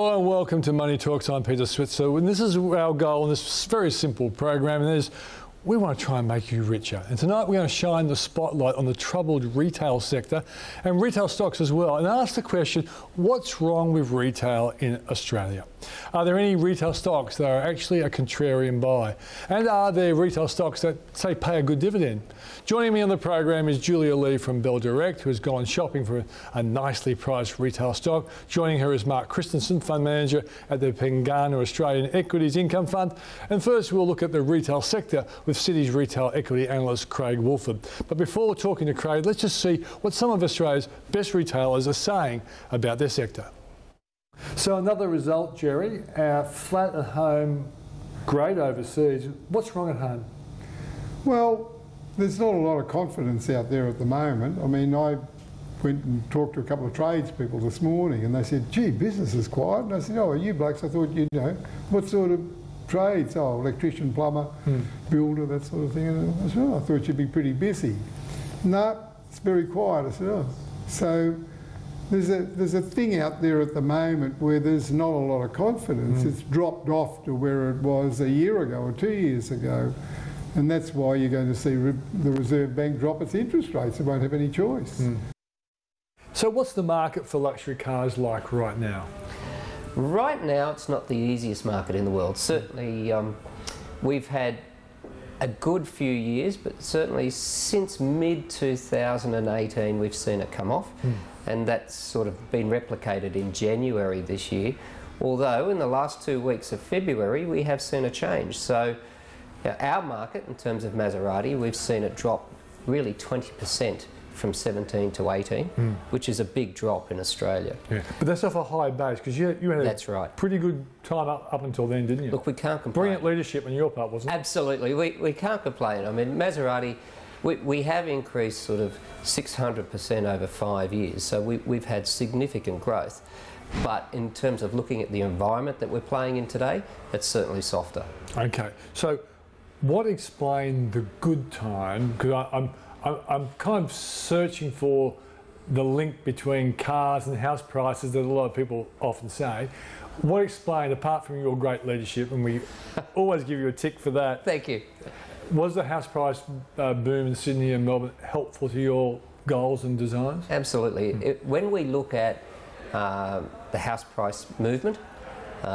Hello and welcome to Money Talks. I'm Peter Switzer, and this is our goal in this very simple program, and that is we want to try and make you richer. And tonight we're going to shine the spotlight on the troubled retail sector and retail stocks as well, and ask the question, what's wrong with retail in Australia? Are there any retail stocks that are actually a contrarian buy? And are there retail stocks that, say, pay a good dividend? Joining me on the program is Julia Lee from Bell Direct, who has gone shopping for a nicely priced retail stock. Joining her is Mark Christensen, Fund Manager at the Pengana Australian Equities Income Fund. And first we'll look at the retail sector with Citi's retail equity analyst Craig Woolford. But before talking to Craig, let's just see what some of Australia's best retailers are saying about their sector. So another result, Jerry, our flat at home, great overseas. What's wrong at home? Well, there's not a lot of confidence out there at the moment. I mean, I went and talked to a couple of tradespeople this morning and they said, gee, business is quiet. And I said, oh, you blokes, I thought you'd know, what sort of trades? Oh, electrician, plumber, builder, that sort of thing. And I said, oh, I thought you'd be pretty busy. No, it's very quiet. I said, oh. So there's a thing out there at the moment where there's not a lot of confidence. It's dropped off to where it was a year ago or 2 years ago. And that's why you're going to see the Reserve Bank drop its interest rates. It won't have any choice. So what's the market for luxury cars like right now? Right now, it's not the easiest market in the world. Certainly, we've had a good few years, but certainly since mid-2018, we've seen it come off. And that's sort of been replicated in January this year. Although in the last 2 weeks of February, we have seen a change. So our market, in terms of Maserati, we've seen it drop really 20% from 17 to 18, which is a big drop in Australia. Yeah. But that's off a high base, because you had that's right. Pretty good time up until then, didn't you? Look, we can't complain. Brilliant leadership on your part, wasn't it? Absolutely. We can't complain. I mean, Maserati, we have increased sort of 600% over 5 years, so we've had significant growth. But in terms of looking at the environment that we're playing in today, it's certainly softer. Okay. So what explained the good time? Because I'm kind of searching for the link between cars and house prices that a lot of people often say. What explained, apart from your great leadership, and we always give you a tick for that. Thank you. Was the house price boom in Sydney and Melbourne helpful to your goals and designs? Absolutely. When we look at the house price movement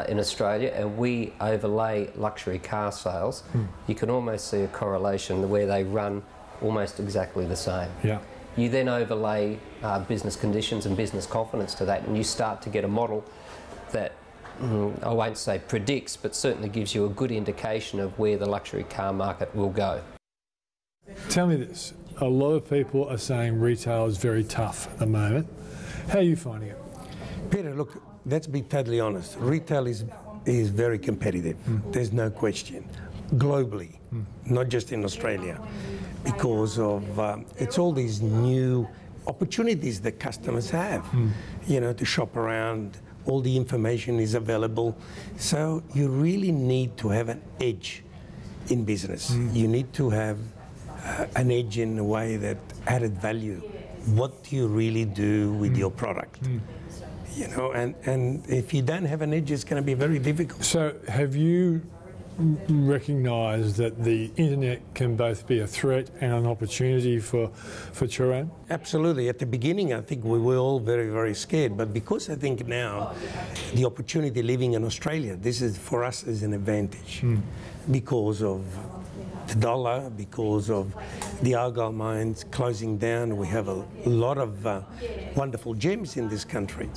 in Australia and we overlay luxury car sales, you can almost see a correlation where they run almost exactly the same. Yeah. You then overlay business conditions and business confidence to that, and you start to get a model that I won't say predicts, but certainly gives you a good indication of where the luxury car market will go. Tell me this, a lot of people are saying retail is very tough at the moment. How are you finding it? Peter, look, let's be totally honest. Retail is very competitive. There's no question. Globally, not just in Australia, because of it's all these new opportunities that customers have, you know, to shop around. All the information is available. So you really need to have an edge in business. You need to have an edge in a way that added value. What do you really do with your product? You know, and if you don't have an edge, it's going to be very difficult. So have you recognise that the internet can both be a threat and an opportunity for Turan? Absolutely. At the beginning, I think we were all very, very scared. But because I think now the opportunity living in Australia, this is for us is an advantage because of the dollar, because of the Argyle mines closing down. We have a lot of wonderful gems in this country,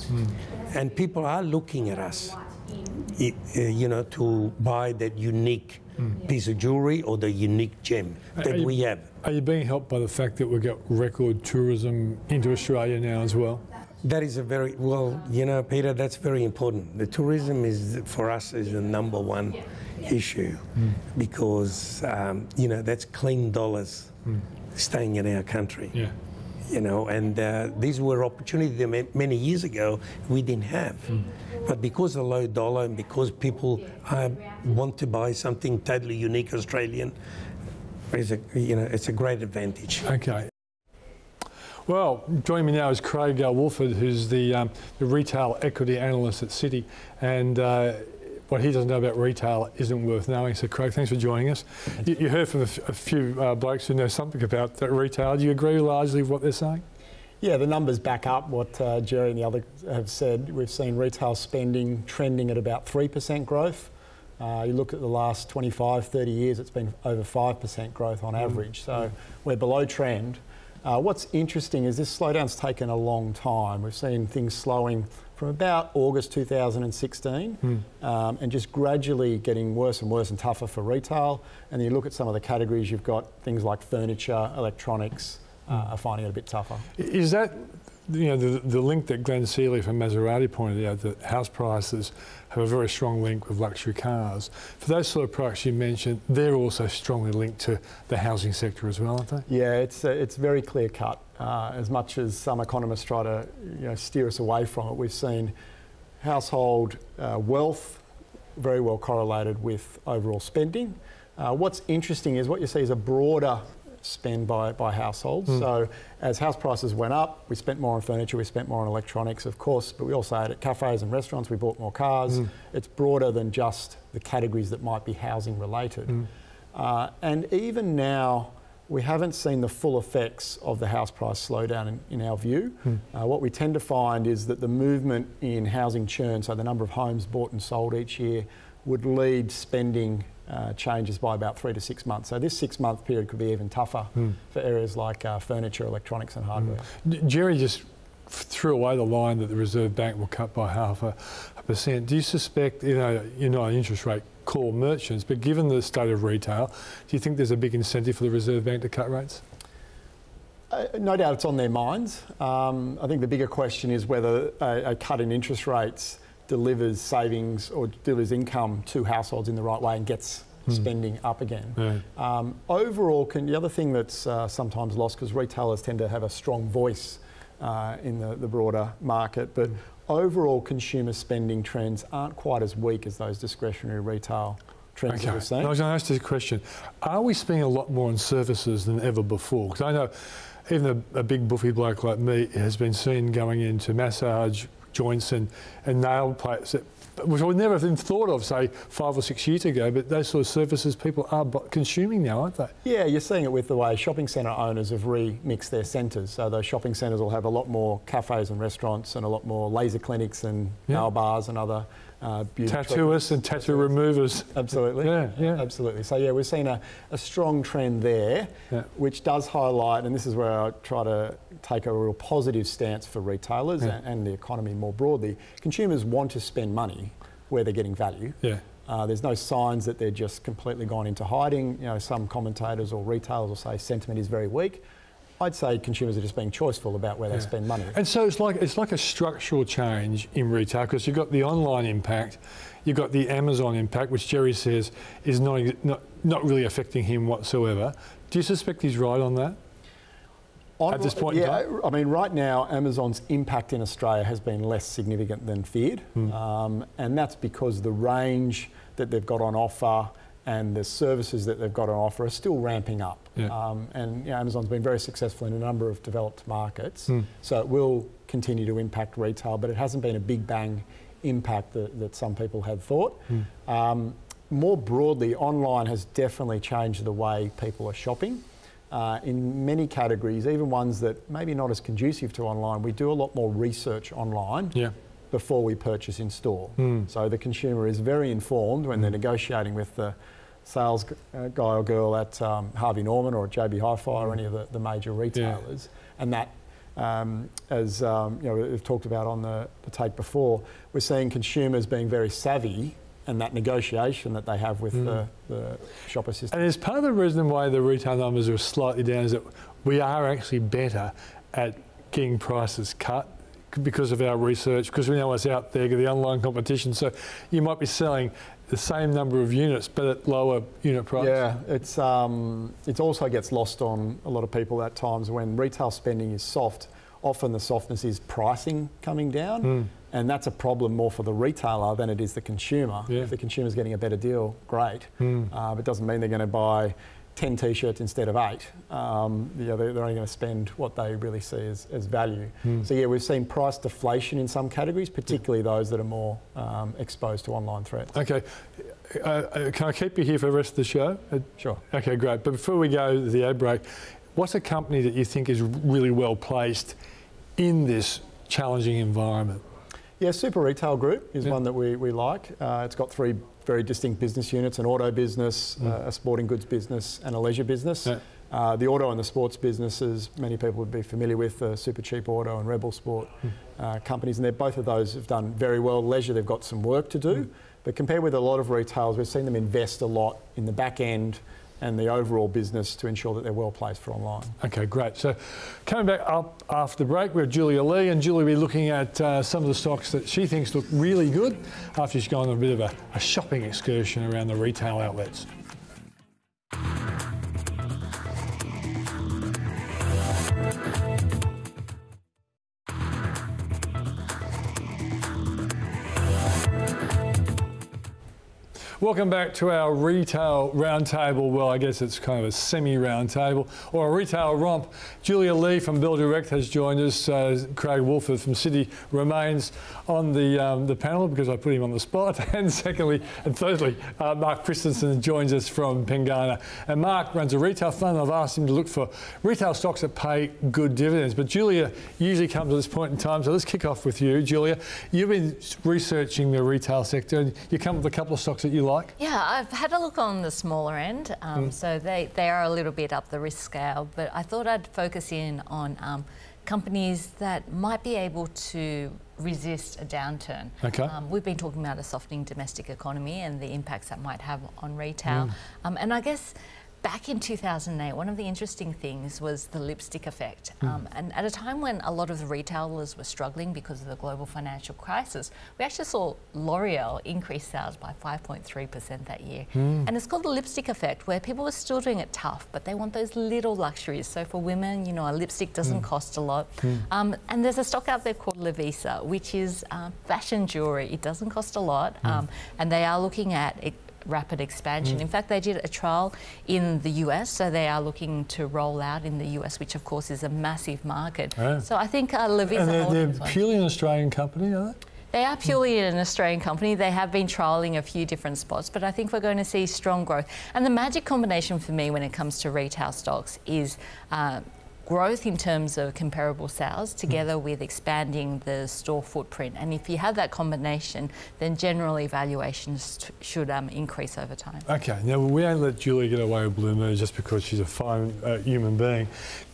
and people are looking at us. You know, to buy that unique piece of jewellery or the unique gem that we have. Are you being helped by the fact that we've got record tourism into Australia now as well? That is a very, well, you know, Peter, that's very important. The tourism is, for us, is the #1 issue because, you know, that's clean dollars staying in our country. Yeah. You know, and these were opportunities that many years ago we didn't have. But because of low dollar and because people want to buy something totally unique Australian, it's a great advantage. Okay. Well, joining me now is Craig Wolford, who's the retail equity analyst at Citi, and what he doesn't know about retail isn't worth knowing. So, Craig, thanks for joining us. You heard from a few blokes who know something about retail. Do you agree largely with what they're saying? Yeah, the numbers back up what Jerry and the others have said. We've seen retail spending trending at about 3% growth. You look at the last 25, 30 years, it's been over 5% growth on average. So we're below trend. What's interesting is this slowdown's taken a long time. We've seen things slowing from about August 2016 and just gradually getting worse and worse and tougher for retail. And then you look at some of the categories, you've got things like furniture, electronics are finding it a bit tougher. Is that the link that Glenn Seeley from Maserati pointed out, that house prices have a very strong link with luxury cars? For those sort of products you mentioned, they're also strongly linked to the housing sector as well, aren't they? Yeah, it's very clear cut. As much as some economists try to steer us away from it, we've seen household wealth very well correlated with overall spending. What's interesting is what you see is a broader spend by households. So as house prices went up, we spent more on furniture, we spent more on electronics, of course, but we also ate at cafes and restaurants, we bought more cars. It's broader than just the categories that might be housing related. And even now, we haven't seen the full effects of the house price slowdown in our view. What we tend to find is that the movement in housing churn, so the number of homes bought and sold each year, would lead spending changes by about 3 to 6 months. So this 6-month period could be even tougher for areas like furniture, electronics and hardware. Jerry just threw away the line that the Reserve Bank will cut by 0.5%. Do you suspect, you're not an interest rate call merchants, but given the state of retail, do you think there's a big incentive for the Reserve Bank to cut rates? No doubt it's on their minds. I think the bigger question is whether a cut in interest rates delivers savings or delivers income to households in the right way and gets spending up again. Overall, the other thing that's sometimes lost, because retailers tend to have a strong voice in the broader market, but overall consumer spending trends aren't quite as weak as those discretionary retail trends that we're seeing. I was going to ask this question. Are we spending a lot more on services than ever before? Because I know even a big buffy bloke like me has been seen going into massage joints and nail plates, which I would never have thought of, say, 5 or 6 years ago, but those sort of services people are consuming now, aren't they? Yeah, you're seeing it with the way shopping centre owners have remixed their centres. So those shopping centres will have a lot more cafes and restaurants and a lot more laser clinics and nail bars and other beauty tattooists and tattoo removers. Absolutely. Yeah. Absolutely. So, we've seen a strong trend there, which does highlight, and this is where I try to take a real positive stance for retailers and the economy more broadly. Consumers want to spend money where they're getting value. There's no signs that they're just completely gone into hiding. Some commentators or retailers will say sentiment is very weak. I'd say consumers are just being choiceful about where they spend money. And so it's like a structural change in retail, because you've got the online impact, you've got the Amazon impact, which Jerry says is not really affecting him whatsoever. Do you suspect he's right on that? At this point in time? I mean, right now, Amazon's impact in Australia has been less significant than feared. And that's because the range that they've got on offer and the services that they've got on offer are still ramping up. And Amazon's been very successful in a number of developed markets, so it will continue to impact retail, but it hasn't been a big bang impact that some people had thought. More broadly, online has definitely changed the way people are shopping. In many categories, even ones that maybe not as conducive to online, we do a lot more research online before we purchase in store. So the consumer is very informed when they're negotiating with the sales guy or girl at Harvey Norman or at JB Hi-Fi or any of the major retailers. And that, as we've talked about on the tape before, we're seeing consumers being very savvy, and that negotiation that they have with the shop assistant. And is part of the reason why the retail numbers are slightly down is that we are actually better at getting prices cut because of our research, because we know what's out there, the online competition. So you might be selling the same number of units but at lower unit price. Yeah, it also gets lost on a lot of people at times when retail spending is soft. Often the softness is pricing coming down, and that's a problem more for the retailer than it is the consumer. If the consumer's getting a better deal, great, but it doesn't mean they're going to buy 10 T-shirts instead of 8, they're only going to spend what they really see as value. So yeah, we've seen price deflation in some categories, particularly those that are more exposed to online threats. Okay, can I keep you here for the rest of the show? Sure. Okay, great. But before we go to the ad break, what's a company that you think is really well placed in this challenging environment? Yeah, Super Retail Group is one that we like. It's got 3 very distinct business units: an auto business, a sporting goods business, and a leisure business. Yeah. The auto and the sports businesses, many people would be familiar with, Super Cheap Auto and Rebel Sport companies, and both of those have done very well. Leisure, they've got some work to do, but compared with a lot of retailers, we've seen them invest a lot in the back end and the overall business to ensure that they're well placed for online. Okay, great. So coming back up after the break, we're Julia Lee, and Julia will be looking at some of the stocks that she thinks look really good after she's gone on a bit of a shopping excursion around the retail outlets. Welcome back to our retail roundtable. Well, I guess it's kind of a semi-roundtable or a retail romp. Julia Lee from Bell Direct has joined us. Craig Wolford from Citi remains on the panel because I put him on the spot. And thirdly, Mark Christensen joins us from Pengana. And Mark runs a retail fund. I've asked him to look for retail stocks that pay good dividends. But Julia usually comes at this point in time. So let's kick off with you, Julia. You've been researching the retail sector and you come up with a couple of stocks that you like. Yeah, I've had a look on the smaller end, so they are a little bit up the risk scale, but I thought I'd focus in on companies that might be able to resist a downturn. Okay. We've been talking about a softening domestic economy and the impacts that might have on retail, and I guess back in 2008, one of the interesting things was the lipstick effect. And at a time when a lot of the retailers were struggling because of the global financial crisis, we actually saw L'Oreal increase sales by 5.3% that year. And it's called the lipstick effect, where people were still doing it tough, but they want those little luxuries. So for women, you know, a lipstick doesn't cost a lot. And there's a stock out there called Lovisa, which is fashion jewellery. It doesn't cost a lot, and they are looking at rapid expansion. In fact, they did a trial in the US, so they are looking to roll out in the US, which of course is a massive market. So I think Lovisa... And they're purely an Australian company, are they? They are purely an Australian company. They have been trialling a few different spots, but I think we're going to see strong growth. And the magic combination for me when it comes to retail stocks is growth in terms of comparable sales together with expanding the store footprint. And if you have that combination, then generally valuations should increase over time. Okay, now we don't let Julia get away with blue moves just because she's a fine human being.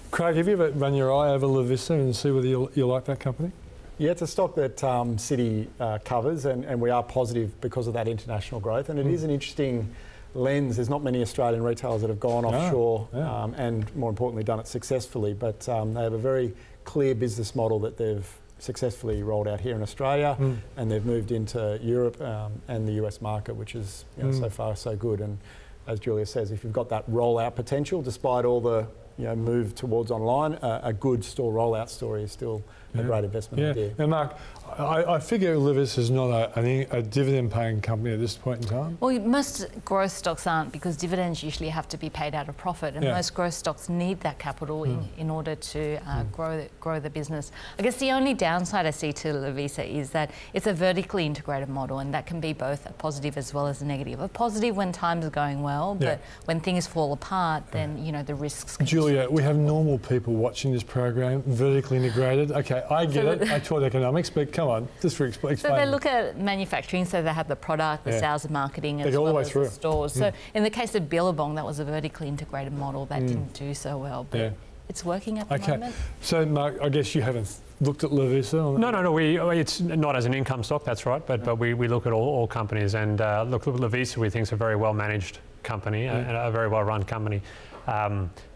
Craig, have you ever run your eye over Lovisa and see whether you like that company? Yeah, it's a stock that Citi covers, and we are positive because of that international growth. And it is an interesting lens. There's not many Australian retailers that have gone offshore and, more importantly, done it successfully. But they have a very clear business model that they've successfully rolled out here in Australia, and they've moved into Europe and the US market, which is so far so good. And as Julia says, if you've got that rollout potential, despite all the move towards online, a good store rollout story is still a great investment idea. Now, Mark, I figure Livus is not a dividend-paying company at this point in time. Well, most growth stocks aren't, because dividends usually have to be paid out of profit, and most growth stocks need that capital in order to grow the business. I guess the only downside I see to Lovisa is that it's a vertically integrated model, and that can be both a positive as well as a negative. A positive when times are going well, but when things fall apart, then the risks. Julia, we have normal people watching this program, vertically integrated. Okay, I get it. I taught economics, but come on, just for explain. So they look at manufacturing, so they have the product, the sales and marketing, as well as the stores. So in the case of Billabong, that was a vertically integrated model that didn't do so well, but it's working at the moment. So Mark, I guess you haven't looked at Lovisa? No. It's not as an income stock, that's right, but we look at all companies, and look at Lovisa. We think is a very well managed company and a very well run company.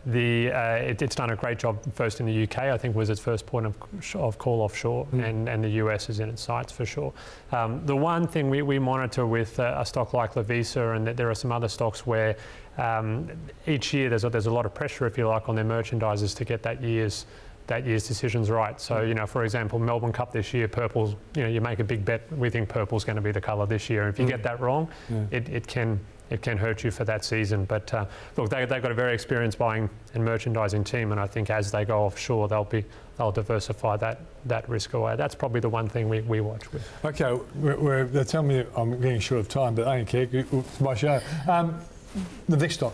It's done a great job first in the UK. I think was its first point of call offshore, and the US is in its sights for sure. The one thing we monitor with a stock like Lovisa, and that there are some other stocks where each year there's a lot of pressure, if you like, on their merchandisers to get that year's decisions right. So, for example, Melbourne Cup this year, purple's, you make a big bet, we think purple's going to be the colour this year. And if you get that wrong, it can it can hurt you for that season. But look, they've got a very experienced buying and merchandising team, and I think as they go offshore, they'll diversify that risk away. That's probably the one thing we watch with. Okay, they tell me I'm getting short of time, but I don't care. It's my show. The next stock.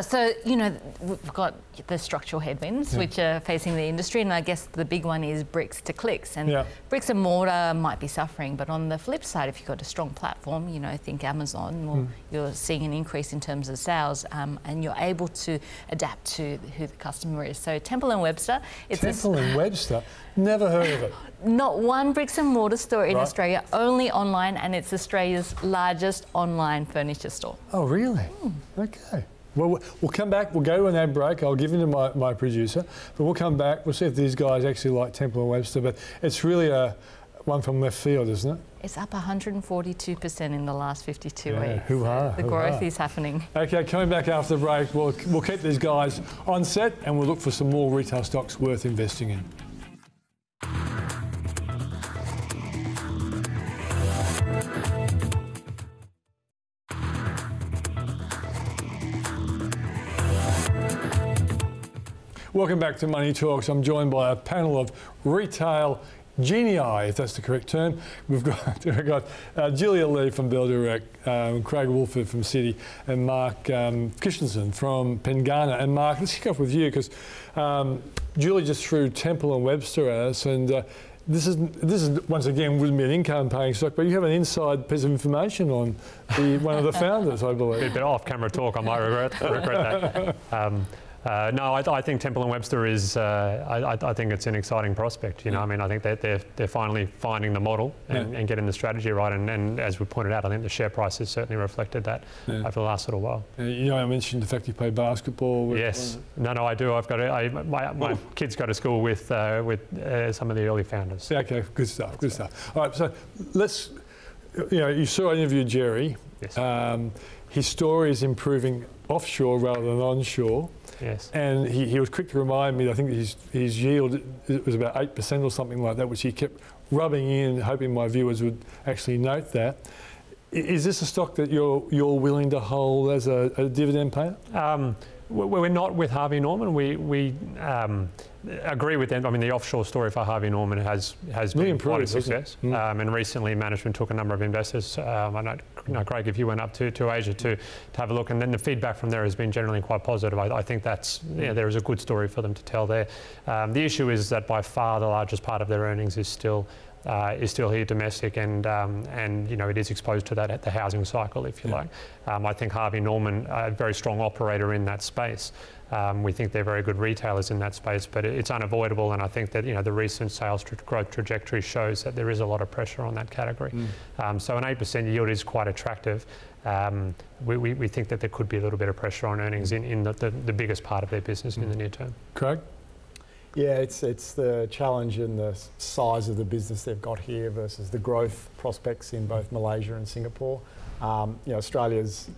So, we've got the structural headwinds which are facing the industry, and I guess the big one is bricks to clicks. And bricks and mortar might be suffering, but on the flip side, if you've got a strong platform, think Amazon, well, you're seeing an increase in terms of sales, and you're able to adapt to who the customer is. So Temple & Webster. Temple & Webster? Never heard of it. Not one bricks and mortar store in Australia, only online, and it's Australia's largest online furniture store. Oh, really? Okay. Well, we'll come back. We'll go to an ad break. I'll give it to my producer. But we'll come back. We'll see if these guys actually like Temple & Webster. But it's really one from left field, isn't it? It's up 142% in the last 52 weeks. Hoo-ha, the growth is happening. Okay, coming back after the break, we'll keep these guys on set and we'll look for some more retail stocks worth investing in. Welcome back to Money Talks. I'm joined by a panel of retail genii, if that's the correct term. We've got Julia Lee from Bell Direct, Craig Woolford from Citi, and Mark Christensen from Pengana. And Mark, let's kick off with you because Julia just threw Temple & Webster at us, and this is once again wouldn't be an income-paying stock, but you have an inside piece of information on one of the founders, I believe. A bit off-camera talk, I might regret that. No, I think Temple & Webster is. I think it's an exciting prospect. I mean, I think that they're finally finding the model and getting the strategy right. And as we pointed out, I think the share price has certainly reflected that over the last little while. I mentioned the fact you play basketball. Yes. No, I do. I've got my kids go to school with some of the early founders. Yeah, okay, good stuff. Good stuff. All right, so let's. You saw I interviewed Jerry. Yes. His story is improving offshore rather than onshore. Yes. And he was quick to remind me, I think his yield was about 8% or something like that, which he kept rubbing in, hoping my viewers would actually note that. Is this a stock that you're willing to hold as a dividend payer? We're not with Harvey Norman. We agree with them. I mean, the offshore story for Harvey Norman has been quite a success. And recently, management took a number of investors. I know, Craig, if you went up to Asia to have a look, and then the feedback from there has been generally quite positive. I think that's there is a good story for them to tell there. The issue is that by far the largest part of their earnings is still here domestic, and it is exposed to that at the housing cycle, if you like. I think Harvey Norman, a very strong operator in that space. We think they're very good retailers in that space, but it's unavoidable, and I think that the recent sales growth trajectory shows that there is a lot of pressure on that category. So an 8% yield is quite attractive. We think that there could be a little bit of pressure on earnings in the biggest part of their business in the near term. Craig? Yeah, it's the challenge in the size of the business they've got here versus the growth prospects in both Malaysia and Singapore. Australia's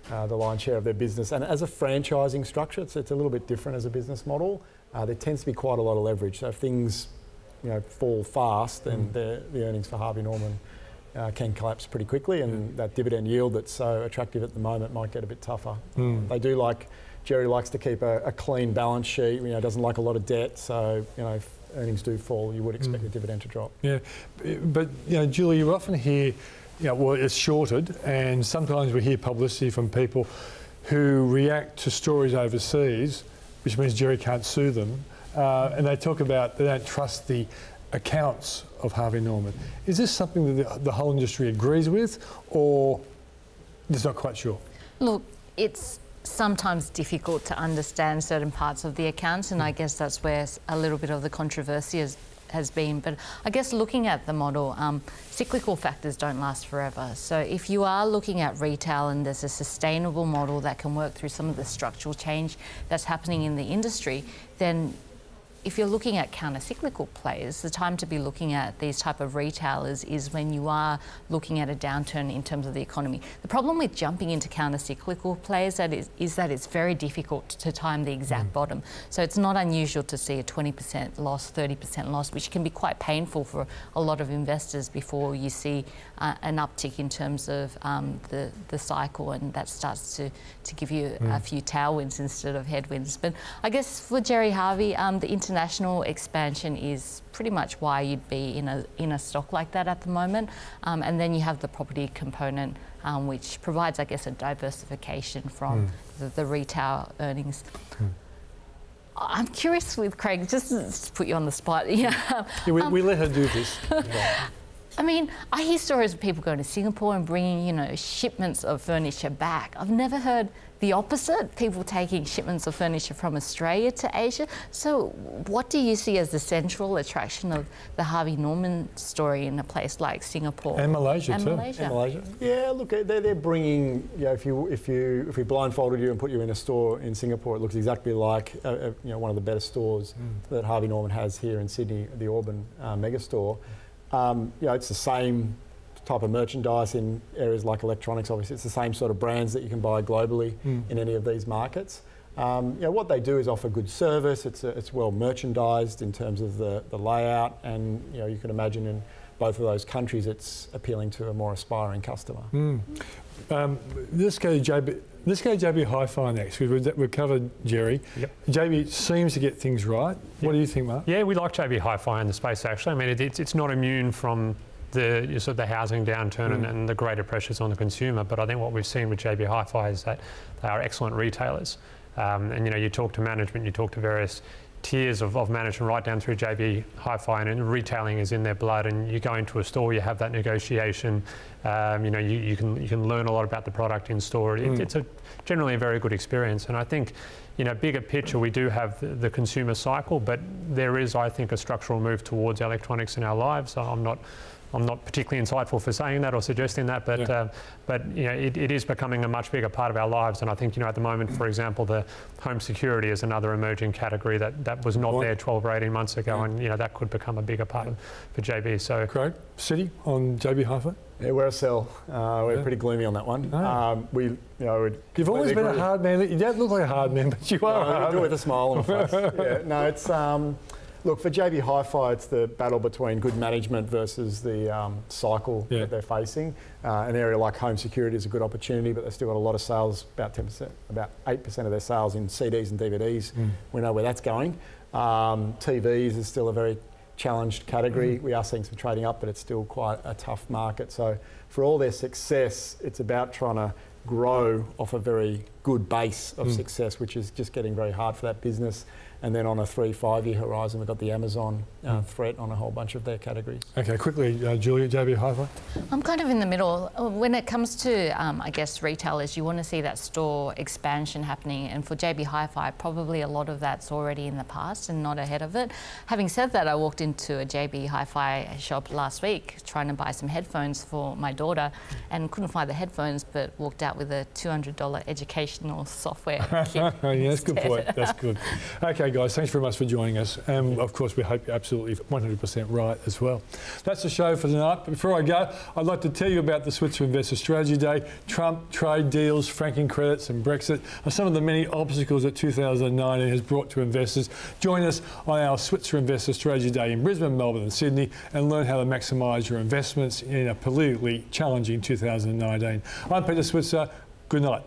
the lion's share of their business, and as a franchising structure, it's a little bit different as a business model. There tends to be quite a lot of leverage. So if things fall fast, then the earnings for Harvey Norman can collapse pretty quickly, and that dividend yield that's so attractive at the moment might get a bit tougher. They do Jerry likes to keep a clean balance sheet, doesn't like a lot of debt, so if earnings do fall, you would expect the dividend to drop. Yeah, but Julie, you often hear, it's shorted, and sometimes we hear publicity from people who react to stories overseas, which means Jerry can't sue them, and they talk about they don't trust the accounts of Harvey Norman. Is this something that the whole industry agrees with, or just not quite sure? Look, it's sometimes difficult to understand certain parts of the accounts, and I guess that's where a little bit of the controversy has been. But I guess looking at the model, cyclical factors don't last forever. So if you are looking at retail and there's a sustainable model that can work through some of the structural change that's happening in the industry, then if you're looking at counter-cyclical players, the time to be looking at these type of retailers is when you are looking at a downturn in terms of the economy. The problem with jumping into counter-cyclical players is that it's very difficult to time the exact bottom. So it's not unusual to see a 20% loss, 30% loss, which can be quite painful for a lot of investors before you see an uptick in terms of the cycle, and that starts to give you a few tailwinds instead of headwinds. But I guess for Gerry Harvey, the international expansion is pretty much why you'd be in a stock like that at the moment. And then you have the property component, which provides, I guess, a diversification from the retail earnings. I'm curious with Craig, just to put you on the spot. Yeah, we let her do this. I mean, I hear stories of people going to Singapore and bringing, shipments of furniture back. I've never heard the opposite, people taking shipments of furniture from Australia to Asia. So what do you see as the central attraction of the Harvey Norman story in a place like Singapore? And Malaysia and too. Malaysia. And Malaysia. Yeah, look, they're bringing. If we blindfolded you and put you in a store in Singapore, it looks exactly like one of the better stores that Harvey Norman has here in Sydney, the Auburn mega store. It's the same type of merchandise in areas like electronics. Obviously, it's the same sort of brands that you can buy globally in any of these markets. What they do is offer good service. It's well merchandised in terms of the layout, and you can imagine in both of those countries, it's appealing to a more aspiring customer. Let's go to JB Hi-Fi next. We've covered Gerry. Yep. JB seems to get things right. What do you think, Mark? Yeah, we like JB Hi-Fi in the space, actually. I mean, it's not immune from the housing downturn and the greater pressures on the consumer, but I think what we've seen with JB Hi-Fi is that they are excellent retailers. And you talk to management, you talk to various tiers of management right down through JB Hi-Fi, and retailing is in their blood, and you go into a store, you have that negotiation, you can learn a lot about the product in store. It's generally a very good experience, and I think bigger picture, we do have the consumer cycle, but there is, I think, a structural move towards electronics in our lives. I'm not particularly insightful for saying that or suggesting that, but it is becoming a much bigger part of our lives. And I think at the moment, for example, the home security is another emerging category that was not there 12 or 18 months ago, and that could become a bigger part for JB. So, Craig, City on JB Hi-Fi. Yeah, we're a sell. We're pretty gloomy on that one. No. You've always been a hard man. You don't look like a hard man, but you are. I do it with a smile on my face. Yeah, no, it's. Look, for JB Hi-Fi, it's the battle between good management versus the cycle that they're facing. An area like home security is a good opportunity, but they've still got a lot of sales, about 10%, about 8% of their sales in CDs and DVDs. We know where that's going. TVs is still a very challenged category. We are seeing some trading up, but it's still quite a tough market. So for all their success, it's about trying to grow off a very good base of success, which is just getting very hard for that business. And then on a 3-5 year horizon, we've got the Amazon threat on a whole bunch of their categories. Okay, quickly, Julia, JB Hi-Fi? I'm kind of in the middle. When it comes to, I guess, retailers, you want to see that store expansion happening. And for JB Hi-Fi, probably a lot of that's already in the past and not ahead of it. Having said that, I walked into a JB Hi-Fi shop last week trying to buy some headphones for my daughter and couldn't find the headphones, but walked out with a $200 educational software kit. Yeah, that's a good point. That's good. Okay, guys, thanks very much for joining us. And of course, we hope you're absolutely 100% right as well. That's the show for tonight. But before I go, I'd like to tell you about the Switzer Investor Strategy Day. Trump, trade deals, franking credits and Brexit are some of the many obstacles that 2019 has brought to investors. Join us on our Switzer Investor Strategy Day in Brisbane, Melbourne and Sydney and learn how to maximise your investments in a politically challenging 2019. I'm Peter Switzer. Good night.